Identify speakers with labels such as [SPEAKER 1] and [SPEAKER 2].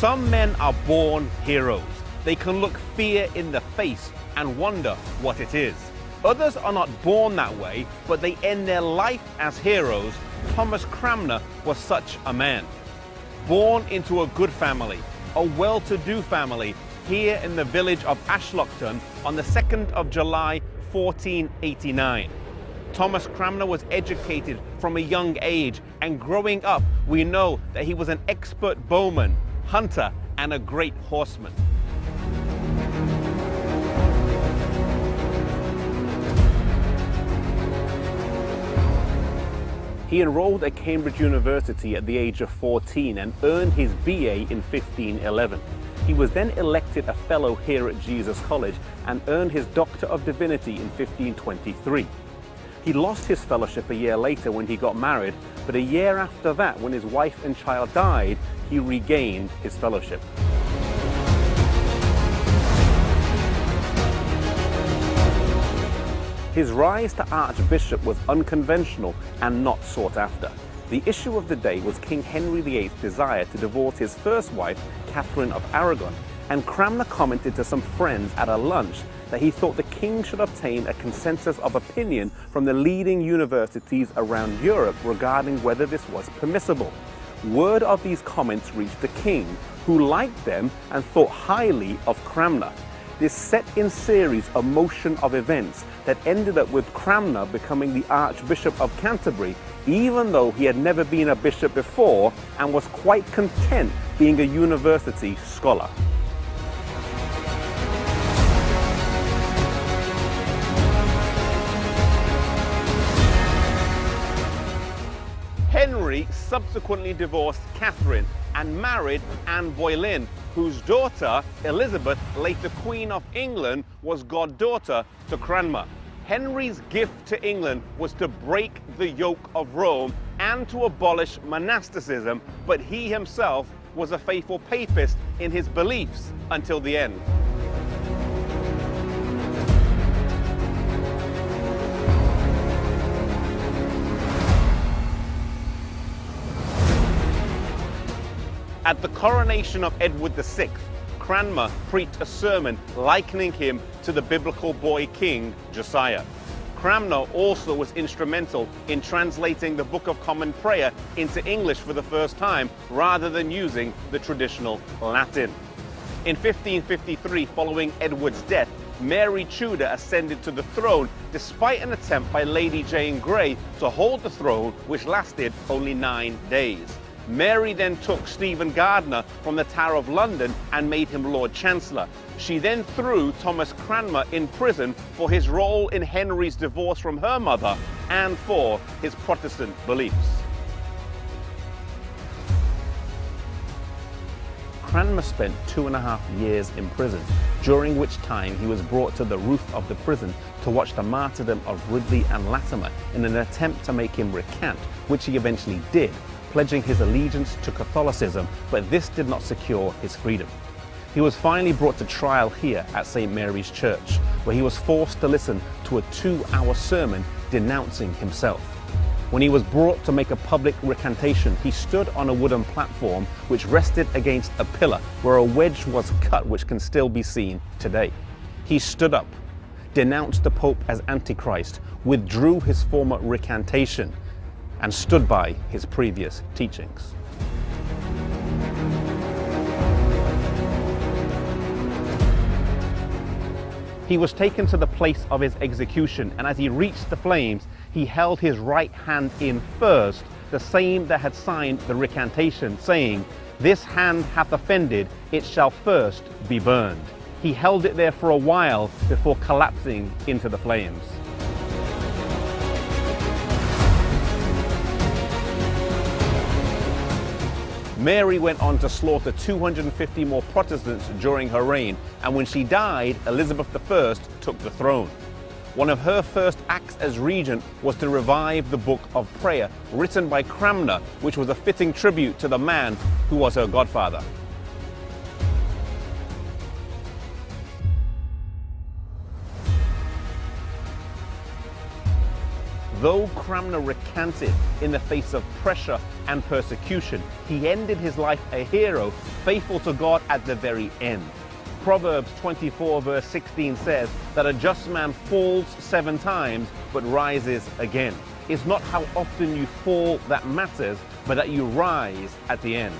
[SPEAKER 1] Some men are born heroes. They can look fear in the face and wonder what it is. Others are not born that way, but they end their life as heroes. Thomas Kranmer was such a man. Born into a good family, a well-to-do family, here in the village of Ashlockton on the 2nd of July, 1489. Thomas Kranmer was educated from a young age, and growing up, we know that he was an expert bowman, hunter, and a great horseman. He enrolled at Cambridge University at the age of 14 and earned his BA in 1511. He was then elected a fellow here at Jesus College and earned his Doctor of Divinity in 1523. He lost his fellowship a year later when he got married, but a year after that, when his wife and child died, he regained his fellowship. His rise to Archbishop was unconventional and not sought after. The issue of the day was King Henry VIII's desire to divorce his first wife, Catherine of Aragon, and Kranmer commented to some friends at a lunch that he thought the king should obtain a consensus of opinion from the leading universities around Europe regarding whether this was permissible. Word of these comments reached the king, who liked them and thought highly of Kranmer. This set in series a motion of events that ended up with Kranmer becoming the Archbishop of Canterbury, even though he had never been a bishop before and was quite content being a university scholar. Henry subsequently divorced Catherine and married Anne Boleyn, whose daughter, Elizabeth, later Queen of England, was goddaughter to Kranmer. Henry's gift to England was to break the yoke of Rome and to abolish monasticism, but he himself was a faithful papist in his beliefs until the end. At the coronation of Edward VI, Kranmer preached a sermon likening him to the biblical boy king Josiah. Kranmer also was instrumental in translating the Book of Common Prayer into English for the first time, rather than using the traditional Latin. In 1553, following Edward's death, Mary Tudor ascended to the throne despite an attempt by Lady Jane Grey to hold the throne, which lasted only 9 days. Mary then took Stephen Gardiner from the Tower of London and made him Lord Chancellor. She then threw Thomas Kranmer in prison for his role in Henry's divorce from her mother and for his Protestant beliefs. Kranmer spent 2.5 years in prison, during which time he was brought to the roof of the prison to watch the martyrdom of Ridley and Latimer in an attempt to make him recant, which he eventually did, pledging his allegiance to Catholicism, but this did not secure his freedom. He was finally brought to trial here at St. Mary's Church, where he was forced to listen to a 2-hour sermon denouncing himself. When he was brought to make a public recantation, he stood on a wooden platform which rested against a pillar where a wedge was cut, which can still be seen today. He stood up, denounced the Pope as Antichrist, withdrew his former recantation, and stood by his previous teachings. He was taken to the place of his execution, and as he reached the flames, he held his right hand in first, the same that had signed the recantation, saying, "This hand hath offended, it shall first be burned." He held it there for a while before collapsing into the flames. Mary went on to slaughter 250 more Protestants during her reign, and when she died, Elizabeth I took the throne. One of her first acts as regent was to revive the Book of Prayer, written by Kranmer, which was a fitting tribute to the man who was her godfather. Though Kranmer recanted in the face of pressure and persecution, he ended his life a hero, faithful to God at the very end. Proverbs 24 verse 16 says that a just man falls 7 times but rises again. It's not how often you fall that matters, but that you rise at the end.